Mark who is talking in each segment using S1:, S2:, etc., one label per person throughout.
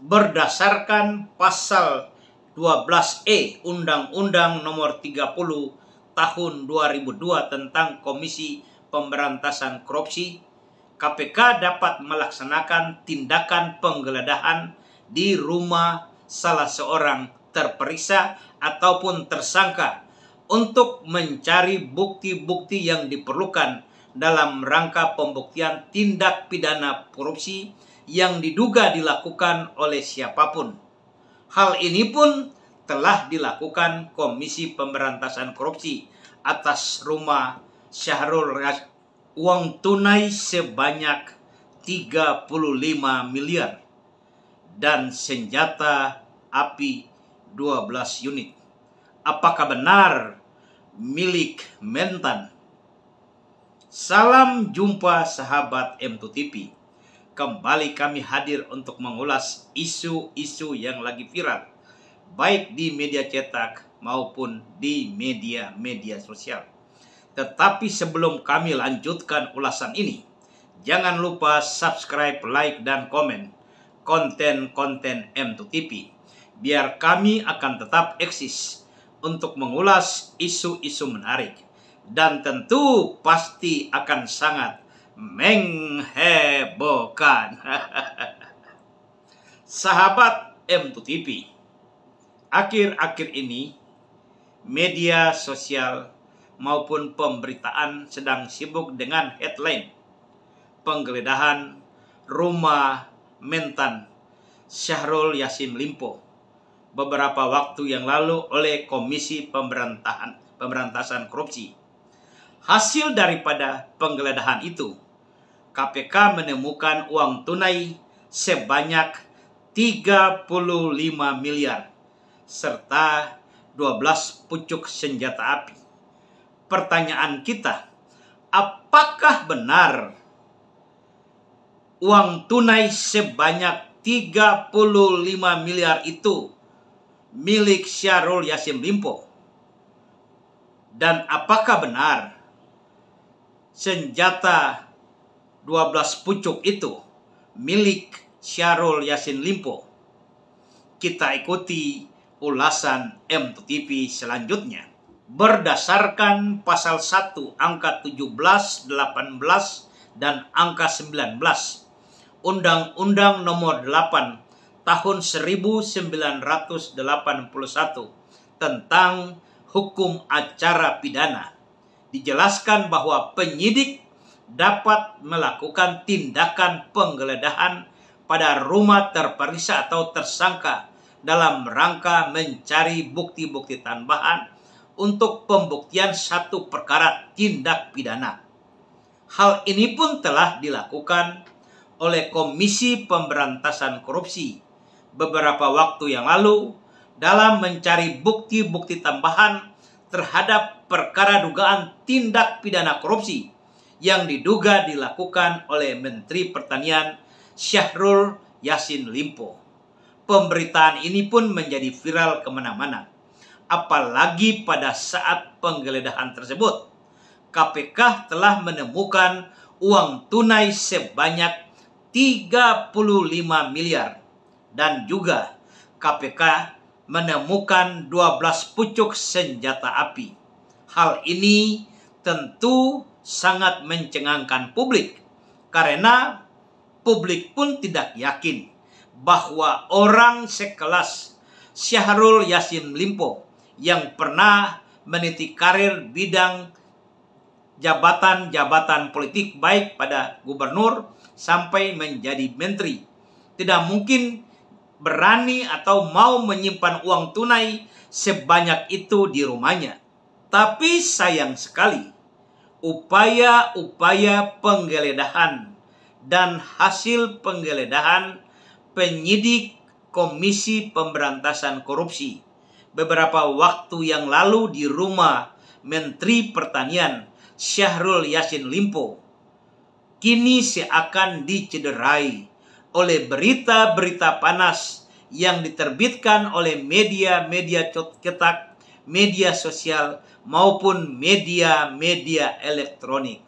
S1: berdasarkan pasal 12E Undang-Undang Nomor 30 Tahun 2002 tentang Komisi Pemberantasan Korupsi, KPK dapat melaksanakan tindakan penggeledahan di rumah salah seorang terperiksa ataupun tersangka untuk mencari bukti-bukti yang diperlukan dalam rangka pembuktian tindak pidana korupsi yang diduga dilakukan oleh siapapun. Hal ini pun telah dilakukan Komisi Pemberantasan Korupsi atas rumah Syahrul uang tunai sebanyak 35 miliar dan senjata api 12 unit. Apakah benar milik Mentan? Salam jumpa sahabat M2 TV. Kembali kami hadir untuk mengulas isu-isu yang lagi viral, baik di media cetak maupun di media sosial. Tetapi sebelum kami lanjutkan ulasan ini, jangan lupa subscribe, like, dan komen konten-konten M2 TV, biar kami akan tetap eksis untuk mengulas isu-isu menarik dan tentu pasti akan sangat menghebohkan. Sahabat M2 TV, akhir-akhir ini media sosial maupun pemberitaan sedang sibuk dengan headline penggeledahan rumah Mentan Syahrul Yassin Limpo beberapa waktu yang lalu oleh Komisi Pemberantasan Korupsi. Hasil daripada penggeledahan itu, KPK menemukan uang tunai sebanyak 35 miliar serta 12 pucuk senjata api. Pertanyaan kita, apakah benar uang tunai sebanyak 35 miliar itu milik Syahrul Yassin Limpo? Dan apakah benar senjata 12 pucuk itu milik Syahrul Yassin Limpo? Kita ikuti ulasan M2 TV selanjutnya. Berdasarkan pasal 1 angka 17, 18, dan angka 19 Undang-Undang Nomor 8 Tahun 1981 tentang Hukum Acara Pidana, dijelaskan bahwa penyidik dapat melakukan tindakan penggeledahan pada rumah terperiksa atau tersangka dalam rangka mencari bukti-bukti tambahan untuk pembuktian satu perkara tindak pidana. Hal ini pun telah dilakukan oleh Komisi Pemberantasan Korupsi beberapa waktu yang lalu dalam mencari bukti-bukti tambahan terhadap perkara dugaan tindak pidana korupsi yang diduga dilakukan oleh Menteri Pertanian Syahrul Yassin Limpo. Pemberitaan ini pun menjadi viral kemana-mana. Apalagi pada saat penggeledahan tersebut, KPK telah menemukan uang tunai sebanyak 35 miliar dan juga KPK menemukan 12 pucuk senjata api. Hal ini tentu sangat mencengangkan publik karena publik pun tidak yakin bahwa orang sekelas Syahrul Yassin Limpo yang pernah meniti karir bidang jabatan-jabatan politik baik pada gubernur sampai menjadi menteri tidak mungkin berani atau mau menyimpan uang tunai sebanyak itu di rumahnya. Tapi sayang sekali, upaya-upaya penggeledahan dan hasil penggeledahan penyidik Komisi Pemberantasan Korupsi beberapa waktu yang lalu di rumah Menteri Pertanian Syahrul Yassin Limpo kini seakan dicederai oleh berita-berita panas yang diterbitkan oleh media-media cetak, media sosial, maupun media-media elektronik.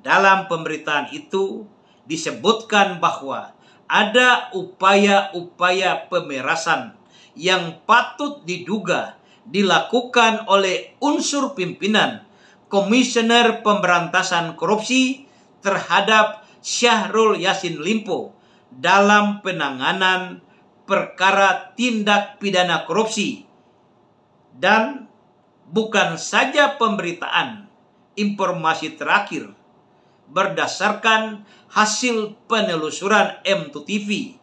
S1: Dalam pemberitaan itu disebutkan bahwa ada upaya-upaya pemerasan yang patut diduga dilakukan oleh unsur pimpinan Komisioner Pemberantasan Korupsi terhadap Syahrul Yassin Limpo dalam penanganan perkara tindak pidana korupsi. Dan bukan saja pemberitaan informasi terakhir berdasarkan hasil penelusuran M2TV,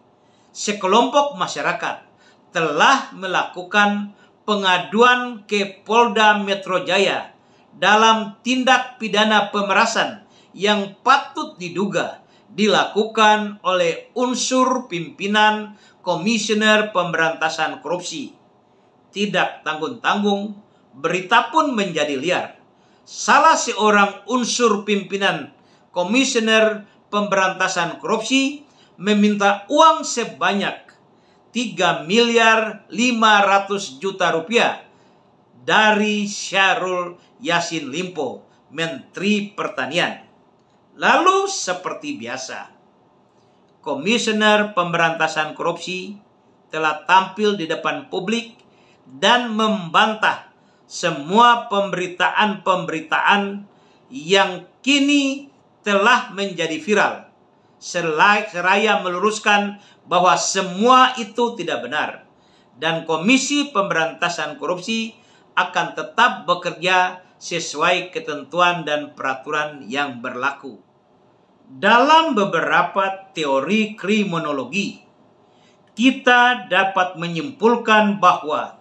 S1: sekelompok masyarakat telah melakukan pengaduan ke Polda Metro Jaya dalam tindak pidana pemerasan yang patut diduga dilakukan oleh unsur pimpinan Komisioner Pemberantasan Korupsi. Tidak tanggung-tanggung, berita pun menjadi liar. Salah seorang unsur pimpinan Komisioner Pemberantasan Korupsi meminta uang sebanyak 3 miliar 500 juta rupiah dari Syahrul Yassin Limpo, Menteri Pertanian. Lalu seperti biasa, Komisioner Pemberantasan Korupsi telah tampil di depan publik dan membantah semua pemberitaan-pemberitaan yang kini telah menjadi viral, seraya meluruskan bahwa semua itu tidak benar, dan Komisi Pemberantasan Korupsi akan tetap bekerja sesuai ketentuan dan peraturan yang berlaku. Dalam beberapa teori kriminologi, kita dapat menyimpulkan bahwa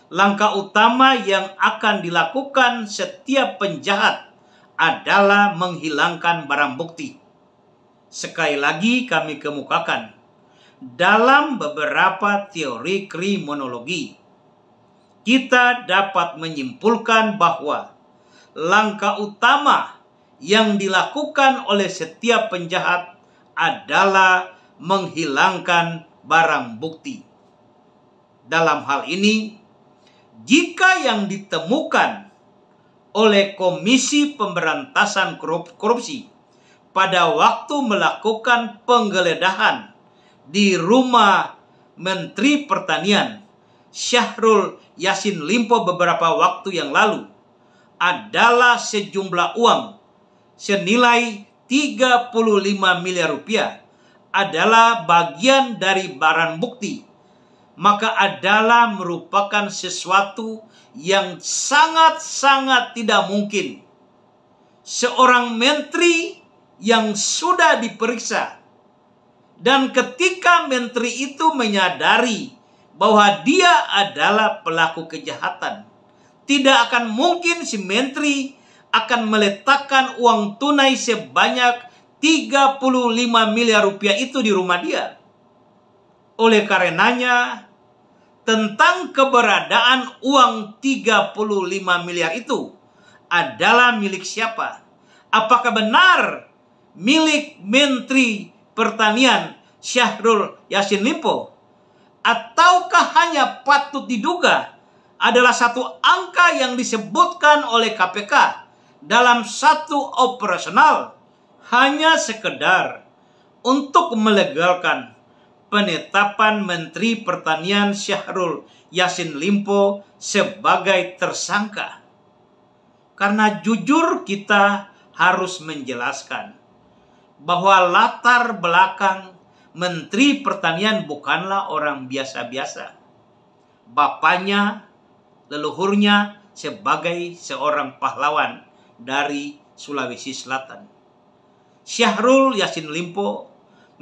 S1: langkah utama yang akan dilakukan setiap penjahat adalah menghilangkan barang bukti. Sekali lagi kami kemukakan, dalam beberapa teori kriminologi, kita dapat menyimpulkan bahwa langkah utama yang dilakukan oleh setiap penjahat adalah menghilangkan barang bukti. Dalam hal ini, jika yang ditemukan oleh Komisi Pemberantasan Korupsi pada waktu melakukan penggeledahan di rumah Menteri Pertanian Syahrul Yassin Limpo beberapa waktu yang lalu adalah sejumlah uang senilai 35 miliar rupiah adalah bagian dari barang bukti, maka adalah merupakan sesuatu yang sangat-sangat tidak mungkin seorang menteri yang sudah diperiksa, dan ketika menteri itu menyadari bahwa dia adalah pelaku kejahatan, tidak akan mungkin si menteri akan meletakkan uang tunai sebanyak 35 miliar rupiah itu di rumah dia. Oleh karenanya, tentang keberadaan uang 35 miliar itu adalah milik siapa? Apakah benar milik Menteri Pertanian Syahrul Yassin Limpo? Ataukah hanya patut diduga adalah satu angka yang disebutkan oleh KPK dalam satu operasional hanya sekedar untuk melegalkan penetapan Menteri Pertanian Syahrul Yassin Limpo sebagai tersangka? Karena jujur kita harus menjelaskan bahwa latar belakang Menteri Pertanian bukanlah orang biasa-biasa. Bapaknya, leluhurnya sebagai seorang pahlawan dari Sulawesi Selatan. Syahrul Yassin Limpo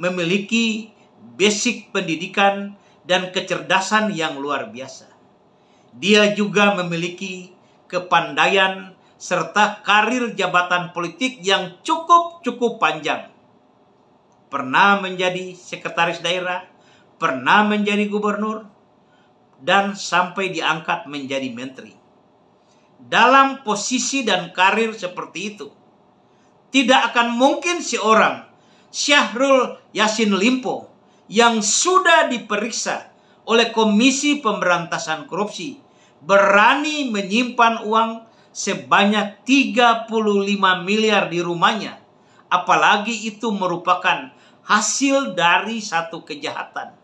S1: memiliki basic pendidikan dan kecerdasan yang luar biasa. Dia juga memiliki kepandaian serta karir jabatan politik yang cukup panjang. Pernah menjadi sekretaris daerah, pernah menjadi gubernur, dan sampai diangkat menjadi menteri. Dalam posisi dan karir seperti itu, tidak akan mungkin seorang Syahrul Yassin Limpo yang sudah diperiksa oleh Komisi Pemberantasan Korupsi berani menyimpan uang sebanyak 35 miliar di rumahnya apalagi itu merupakan hasil dari satu kejahatan.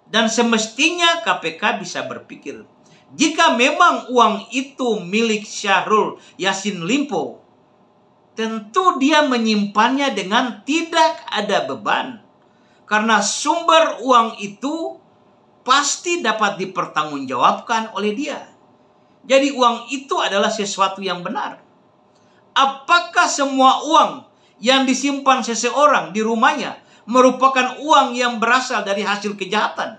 S1: Dan semestinya KPK bisa berpikir, jika memang uang itu milik Syahrul Yassin Limpo, tentu dia menyimpannya dengan tidak ada beban. Karena sumber uang itu pasti dapat dipertanggungjawabkan oleh dia. Jadi uang itu adalah sesuatu yang benar. Apakah semua uang yang disimpan seseorang di rumahnya merupakan uang yang berasal dari hasil kejahatan?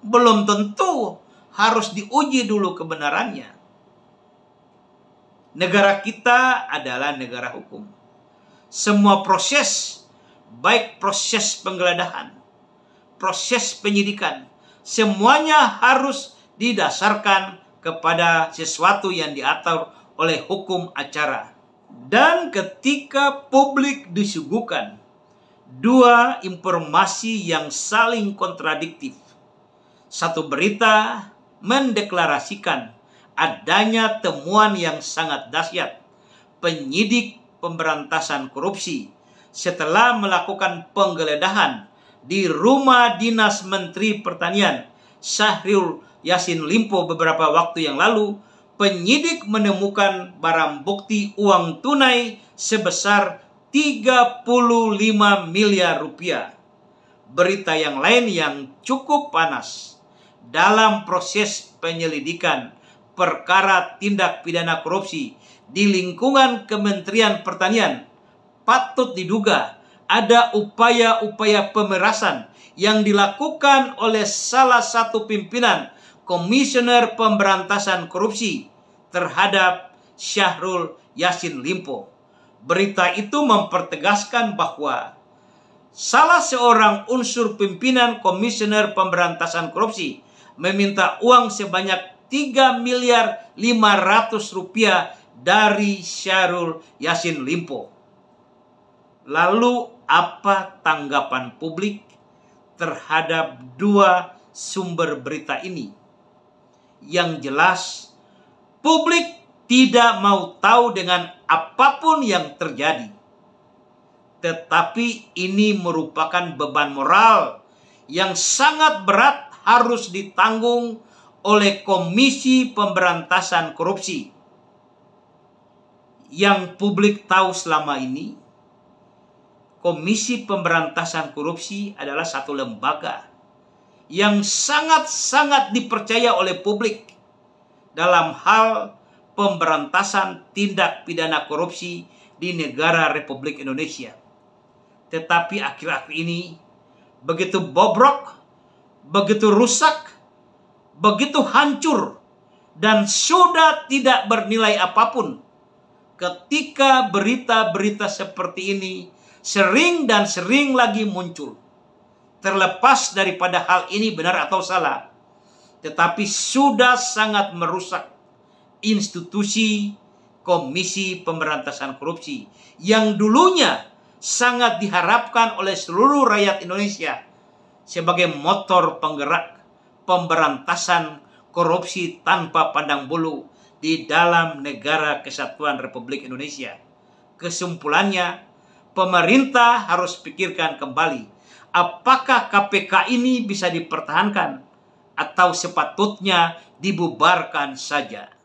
S1: Belum tentu, harus diuji dulu kebenarannya. Negara kita adalah negara hukum. Semua proses, baik proses penggeledahan, proses penyidikan, semuanya harus didasarkan kepada sesuatu yang diatur oleh hukum acara. Dan ketika publik disuguhkan dua informasi yang saling kontradiktif, satu berita mendeklarasikan adanya temuan yang sangat dahsyat penyidik pemberantasan korupsi setelah melakukan penggeledahan di rumah dinas Menteri Pertanian Syahrul Yassin Limpo beberapa waktu yang lalu. Penyidik menemukan barang bukti uang tunai sebesar 35 miliar rupiah. Berita yang lain yang cukup panas dalam proses penyelidikan perkara tindak pidana korupsi di lingkungan Kementerian Pertanian, patut diduga ada upaya-upaya pemerasan yang dilakukan oleh salah satu pimpinan Komisioner Pemberantasan Korupsi terhadap Syahrul Yassin Limpo. Berita itu mempertegaskan bahwa salah seorang unsur pimpinan Komisioner Pemberantasan Korupsi meminta uang sebanyak 3 miliar 500 rupiah dari Syahrul Yassin Limpo. Lalu apa tanggapan publik terhadap dua sumber berita ini? Yang jelas, publik tidak mau tahu dengan apapun yang terjadi. Tetapi ini merupakan beban moral yang sangat berat harus ditanggung oleh Komisi Pemberantasan Korupsi. Yang publik tahu selama ini, Komisi Pemberantasan Korupsi adalah satu lembaga yang sangat-sangat dipercaya oleh publik dalam hal pemberantasan tindak pidana korupsi di negara Republik Indonesia. Tetapi akhir-akhir ini begitu bobrok, begitu rusak, begitu hancur, dan sudah tidak bernilai apapun ketika berita-berita seperti ini sering dan sering lagi muncul. Terlepas daripada hal ini benar atau salah, tetapi sudah sangat merusak institusi Komisi Pemberantasan Korupsi yang dulunya sangat diharapkan oleh seluruh rakyat Indonesia sebagai motor penggerak pemberantasan korupsi tanpa pandang bulu di dalam negara kesatuan Republik Indonesia. Kesimpulannya, pemerintah harus pikirkan kembali apakah KPK ini bisa dipertahankan atau sepatutnya dibubarkan saja.